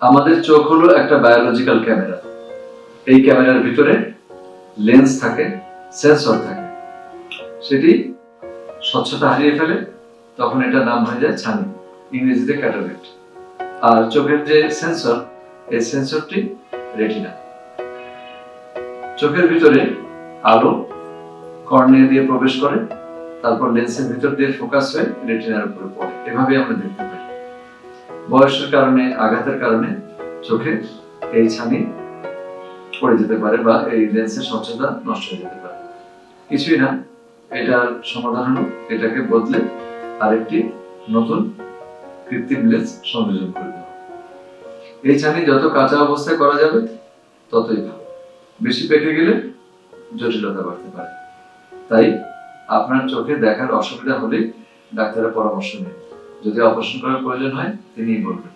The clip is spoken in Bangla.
আমাদের চোখ হলো একটা বায়োলজিক্যাল ক্যামেরা। এই ক্যামেরার ভিতরে লেন্স থাকে, সেন্সর থাকে। সেটি স্বচ্ছতা হারিয়ে ফেলে, তখন এটার নাম হয়ে যায় ছানি, ইংরেজিতে ক্যাটারাক্ট। আর চোখের যে সেন্সর, এই সেন্সরটি রেটিনা। চোখের ভিতরে আলো কর্নিয়া দিয়ে প্রবেশ করে, তারপর লেন্সের ভিতর দিয়ে ফোকাস হয়ে রেটিনার উপরে পড়ে। এভাবে আমরা দেখতে পাই। বয়সের কারণে, আঘাতের কারণে চোখে এই ছানি পড়ে যেতে পারে বা এই লেন্সের স্বচ্ছতা নষ্ট হয়ে যেতে পারে। কিছুই না, এটার সমাধান হলো এটাকে বদলে আরেকটি নতুন কৃত্রিম লেন্স সংযোজন করে দেওয়া। এই ছানি যত কাঁচা অবস্থায় করা যাবে ততই ভালো। বেশি পেকে গেলে জটিলতা বাড়তে পারে। তাই আপনার চোখে দেখার অসুবিধা হলে ডাক্তারের পরামর্শ নিন। যদি অপারেশন করার প্রয়োজন হয় তিনিই বলবেন।